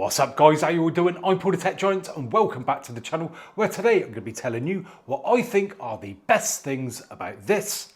What's up guys, how you all doing? I'm Paul the Tech Giant and welcome back to the channel where today I'm going to be telling you what I think are the best things about this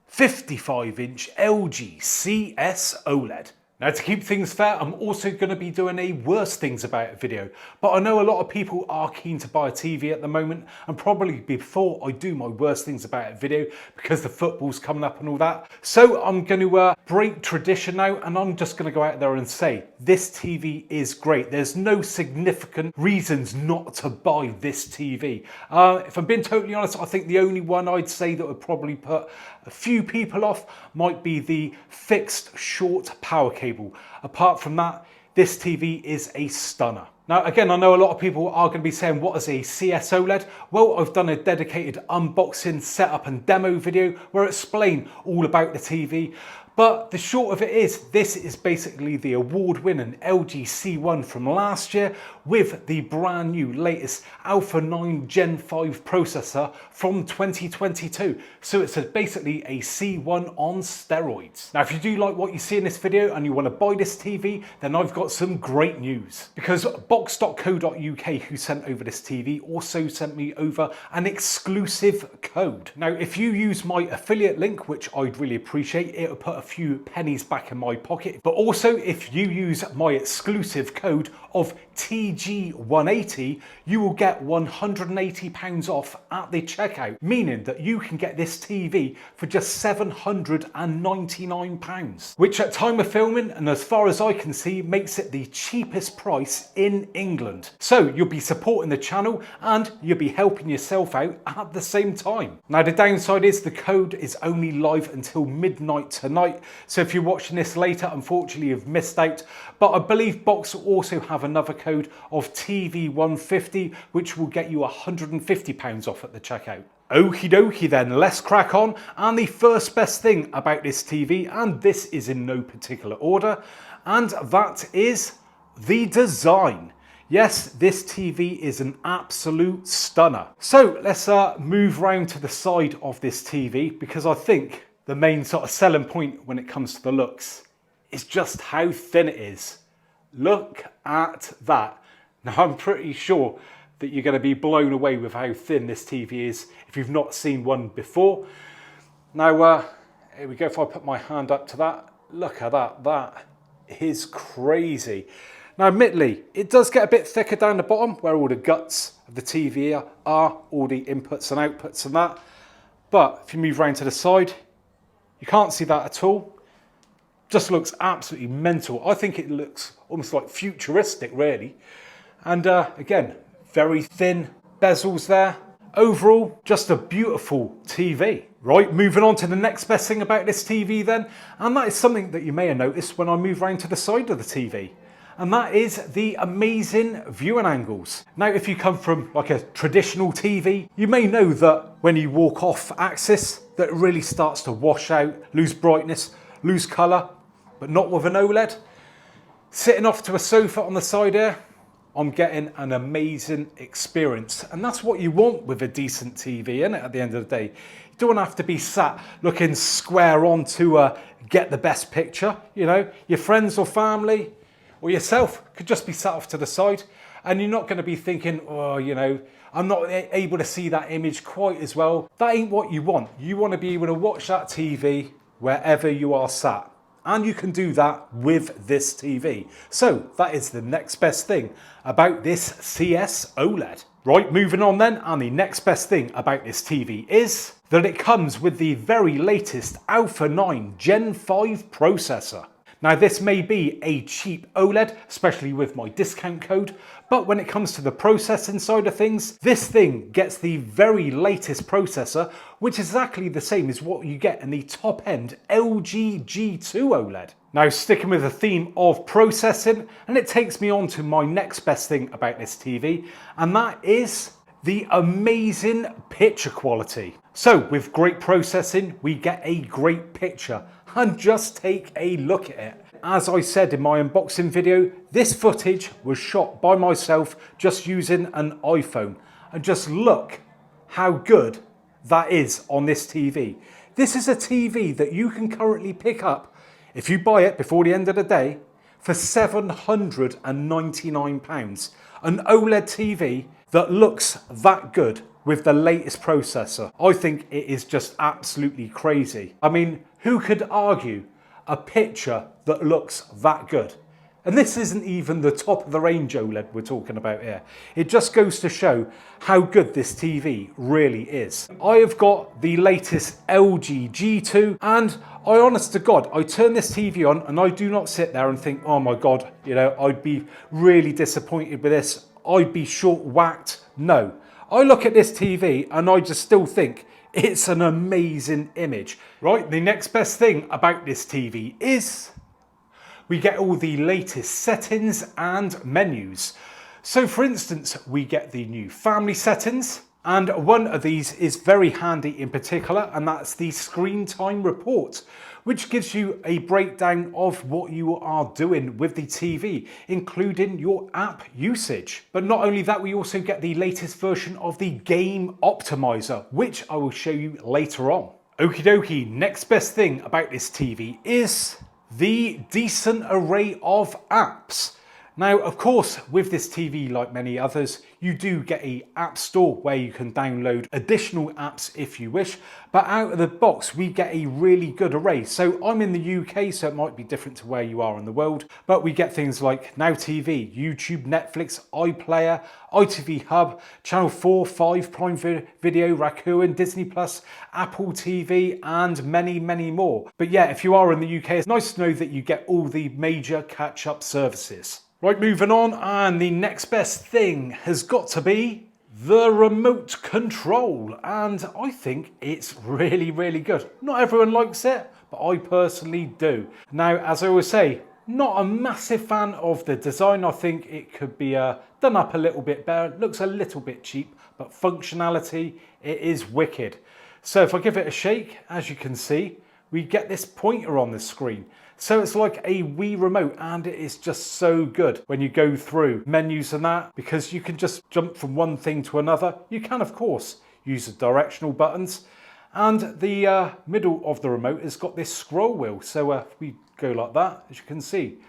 55-inch LG CS OLED. Now to keep things fair, I'm also going to be doing a worst things about it video, but I know a lot of people are keen to buy a TV at the moment, and probably before I do my worst things about it video, because the football's coming up and all that. So I'm going to break tradition now, and I'm just going to go out there and say this TV is great. There's no significant reasons not to buy this TV. If I'm being totally honest, I think the only one I'd say that would probably put a few people off might be the fixed short power cable. Apart from that, this TV is a stunner. Now again, I know a lot of people are going to be saying, what is a CS OLED? Well, I've done a dedicated unboxing, setup and demo video where I explain all about the TV. But the short of it is, this is basically the award-winning LG C1 from last year with the brand new latest Alpha 9 Gen 5 processor from 2022. So it's basically a C1 on steroids. Now, if you do like what you see in this video and you want to buy this TV, then I've got some great news. Because box.co.uk, who sent over this TV, also sent me over an exclusive code. Now, if you use my affiliate link, which I'd really appreciate, it'll put a few pennies back in my pocket. But also, if you use my exclusive code of TG180, you will get £180 off at the checkout, meaning that you can get this TV for just £799, which at time of filming, and as far as I can see, makes it the cheapest price in England. So you'll be supporting the channel and you'll be helping yourself out at the same time. Now the downside is the code is only live until midnight tonight, so if you're watching this later, unfortunately you've missed out. But I believe Box will also have another code of TV150, which will get you £150 off at the checkout. Okie dokie then, let's crack on. And the first best thing about this TV, and this is in no particular order, and that is the design. Yes, this TV is an absolute stunner. So let's move round to the side of this TV, because I think the main sort of selling point when it comes to the looks is just how thin it is. Look at that. Now I'm pretty sure that you're going to be blown away with how thin this TV is if you've not seen one before. Now here we go. If I put my hand up to that, look at that. That is crazy. Now admittedly, it does get a bit thicker down the bottom where all the guts of the TV are, all the inputs and outputs and that. But if you move around to the side, you can't see that at all. Just looks absolutely mental. I think it looks almost like futuristic, really. And again, very thin bezels there. Overall, just a beautiful TV. Right, moving on to the next best thing about this TV then. And that is something that you may have noticed when I move around to the side of the TV. And that is the amazing viewing angles. Now, if you come from like a traditional TV, you may know that when you walk off axis, that it really starts to wash out, lose brightness, lose colour, but not with an OLED. Sitting off to a sofa on the side here, I'm getting an amazing experience. And that's what you want with a decent TV, isn't it, at the end of the day? You don't have to be sat looking square on to get the best picture. You know, your friends or family or yourself could just be sat off to the side, and you're not going to be thinking, oh, you know, I'm not able to see that image quite as well. That ain't what you want. You want to be able to watch that TV wherever you are sat. And you can do that with this TV. So that is the next best thing about this CS OLED. Right, moving on then, and the next best thing about this TV is that it comes with the very latest Alpha 9 Gen 5 processor. Now this may be a cheap OLED, especially with my discount code, but when it comes to the processing side of things, this thing gets the very latest processor, which is exactly the same as what you get in the top-end LG G2 OLED. Now sticking with the theme of processing, and it takes me on to my next best thing about this TV, and that is the amazing picture quality. So with great processing, we get a great picture. And just take a look at it. As I said in my unboxing video, this footage was shot by myself just using an iPhone. And just look how good that is on this TV. This is a TV that you can currently pick up, if you buy it before the end of the day, for £799. An OLED TV that looks that good with the latest processor. I think it is just absolutely crazy. I mean, who could argue a picture that looks that good? And this isn't even the top of the range OLED we're talking about here. It just goes to show how good this TV really is. I have got the latest LG G2, and I honest to God, I turn this TV on and I do not sit there and think, oh my God, you know, I'd be really disappointed with this. I'd be short whacked. No, I look at this TV and I just still think it's an amazing image. Right, the next best thing about this TV is we get all the latest settings and menus. So for instance, we get the new family settings, and one of these is very handy in particular, and that's the screen time report, which gives you a breakdown of what you are doing with the TV, including your app usage. But not only that, we also get the latest version of the game optimizer, which I will show you later on. Okie dokie, next best thing about this TV is the decent array of apps. Now, of course, with this TV, like many others, you do get an app store where you can download additional apps if you wish, but out of the box, we get a really good array. So I'm in the UK, so it might be different to where you are in the world, but we get things like Now TV, YouTube, Netflix, iPlayer, ITV Hub, Channel 4, 5, Prime Video, Rakuten, Disney+, Apple TV, and many, many more. But yeah, if you are in the UK, it's nice to know that you get all the major catch-up services. Right, moving on, and the next best thing has got to be the remote control, and I think it's really, really good. Not everyone likes it, but I personally do. Now, as I always say, not a massive fan of the design. I think it could be done up a little bit better. It looks a little bit cheap, but functionality, it is wicked. So if I give it a shake, as you can see, we get this pointer on the screen. So it's like a Wii remote, and it is just so good when you go through menus and that, because you can just jump from one thing to another. You can, of course, use the directional buttons, and the middle of the remote has got this scroll wheel. So if we go like that, as you can see,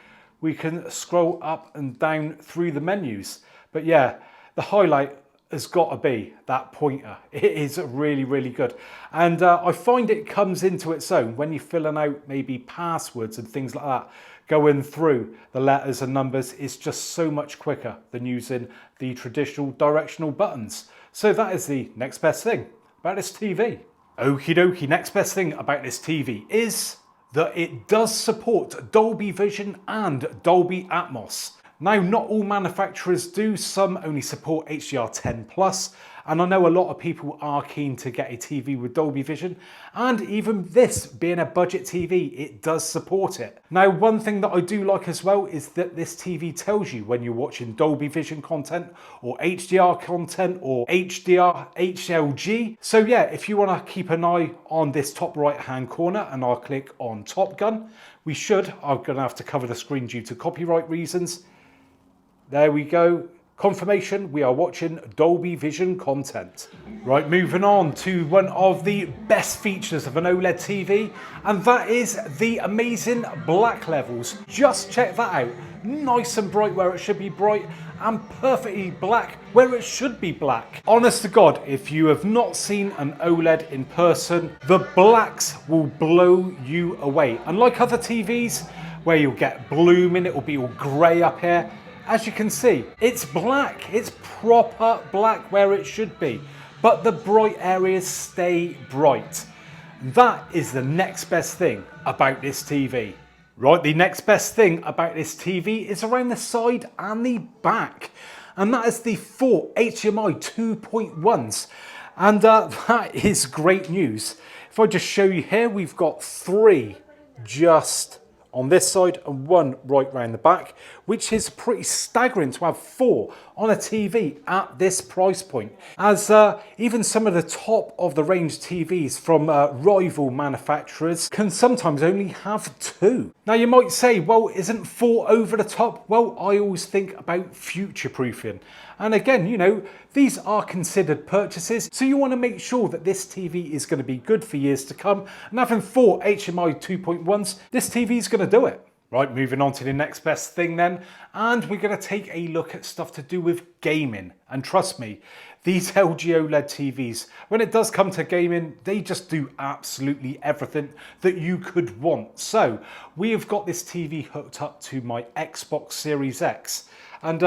we can scroll up and down through the menus. But yeah, the highlight has got to be that pointer. It is really, really good. And I find it comes into its own when you're filling out maybe passwords and things like that. Going through the letters and numbers is just so much quicker than using the traditional directional buttons. So that is the next best thing about this TV. Okie dokie, next best thing about this TV is that it does support Dolby Vision and Dolby Atmos. Now, not all manufacturers do, some only support HDR10+, and I know a lot of people are keen to get a TV with Dolby Vision, and even this being a budget TV, it does support it. Now, one thing that I do like as well is that this TV tells you when you're watching Dolby Vision content, or HDR content, or HDR, HLG. So yeah, if you want to keep an eye on this top right hand corner, and I'll click on Top Gun, I'm going to have to cover the screen due to copyright reasons. There we go. Confirmation, we are watching Dolby Vision content. Right, moving on to one of the best features of an OLED TV, and that is the amazing black levels. Just check that out. Nice and bright where it should be bright, and perfectly black where it should be black. Honest to God, if you have not seen an OLED in person, the blacks will blow you away. Unlike other TVs, where you'll get blooming, it will be all grey up here. As you can see, it's black. It's proper black where it should be. But the bright areas stay bright. That is the next best thing about this TV. Right, the next best thing about this TV is around the side and the back. And that is the 4 HDMI 2.1s. And that is great news. If I just show you here, we've got 3 just on this side and 1 right round the back, which is pretty staggering to have 4 on a TV at this price point, as even some of the top of the range TVs from rival manufacturers can sometimes only have 2. Now you might say, well, isn't 4 over the top? Well, I always think about future proofing. And again, you know, these are considered purchases, so you want to make sure that this TV is going to be good for years to come. And having 4 HDMI 2.1s, this TV is going to do it. Right, moving on to the next best thing then, and we're going to take a look at stuff to do with gaming. And trust me, these LG OLED TVs, when it does come to gaming, they just do absolutely everything that you could want. So we have got this TV hooked up to my Xbox Series X, and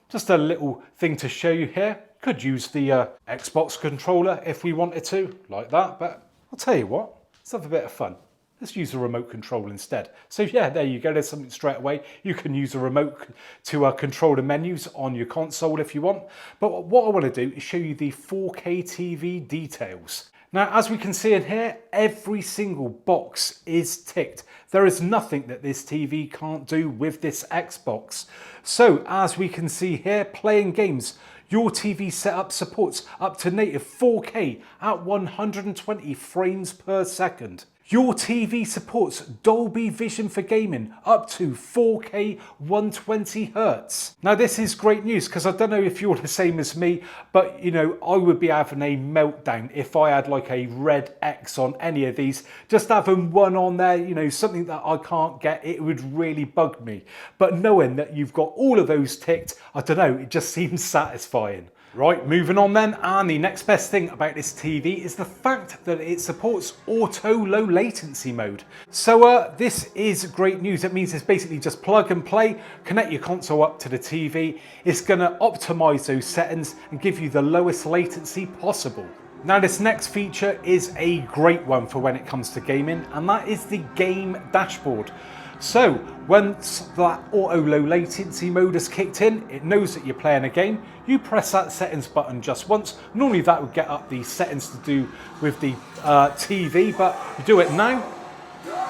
just a little thing to show you here. Could use the Xbox controller if we wanted to, like that, but I'll tell you what, let's have a bit of fun. Let's use the remote control instead. So yeah, there you go, there's something straight away. You can use a remote to control the menus on your console if you want. But what I want to do is show you the 4K TV details. Now, as we can see in here, every single box is ticked. There is nothing that this TV can't do with this Xbox. So as we can see here, playing games, your TV setup supports up to native 4K at 120 frames per second. Your TV supports Dolby Vision for gaming up to 4K 120Hz. Now this is great news because I don't know if you're the same as me, but you know, I would be having a meltdown if I had like a red X on any of these. Just having one on there, you know, something that I can't get, it would really bug me. But knowing that you've got all of those ticked, I don't know, it just seems satisfying. Right, moving on then, and the next best thing about this TV is the fact that it supports auto low latency mode. So this is great news. It means it's basically just plug and play, connect your console up to the TV. It's going to optimize those settings and give you the lowest latency possible. Now this next feature is a great one for when it comes to gaming, and that is the game dashboard. So once that auto low latency mode is kicked in, it knows that you're playing a game. You press that settings button just once. Normally that would get up the settings to do with the TV, but you do it now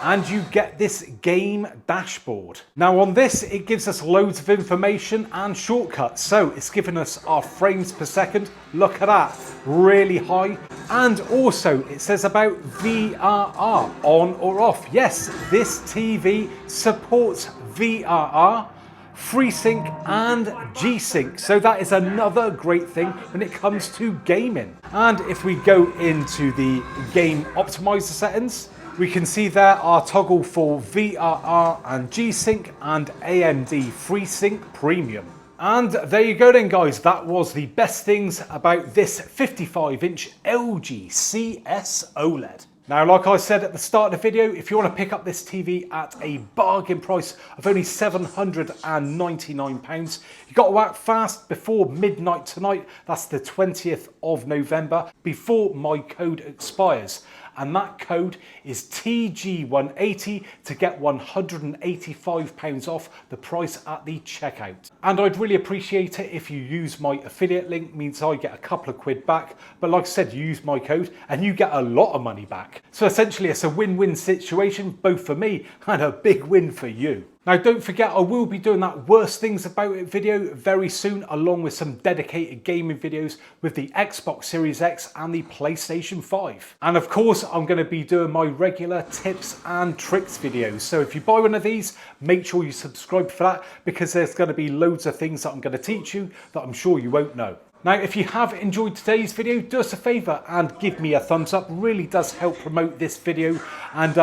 and you get this game dashboard. Now on this, it gives us loads of information and shortcuts. So it's giving us our frames per second. Look at that, really high. And also it says about VRR, on or off. Yes, this TV supports VRR, FreeSync and G-Sync. So that is another great thing when it comes to gaming. And if we go into the game optimizer settings, we can see there our toggle for VRR and G-Sync and AMD FreeSync Premium. And there you go then guys, that was the best things about this 55-inch LG CS OLED. Now, like I said at the start of the video, if you want to pick up this TV at a bargain price of only £799, you've got to act fast before midnight tonight. That's the 20th of November, before my code expires. And that code is TG180 to get £185 off the price at the checkout. And I'd really appreciate it if you use my affiliate link, means I get a couple of quid back. But like I said, you use my code and you get a lot of money back. So essentially it's a win-win situation, both for me and a big win for you. Now don't forget, I will be doing that worst things about it video very soon, along with some dedicated gaming videos with the Xbox Series X and the PlayStation 5. And of course, I'm going to be doing my regular tips and tricks videos. So if you buy one of these, make sure you subscribe for that, because there's going to be loads of things that I'm going to teach you that I'm sure you won't know. Now, if you have enjoyed today's video, do us a favour and give me a thumbs up. Really does help promote this video, and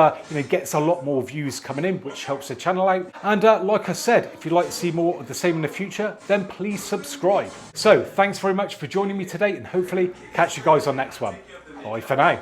gets a lot more views coming in, which helps the channel out. And like I said, if you'd like to see more of the same in the future, then please subscribe. So thanks very much for joining me today, and hopefully catch you guys on next one. Bye for now.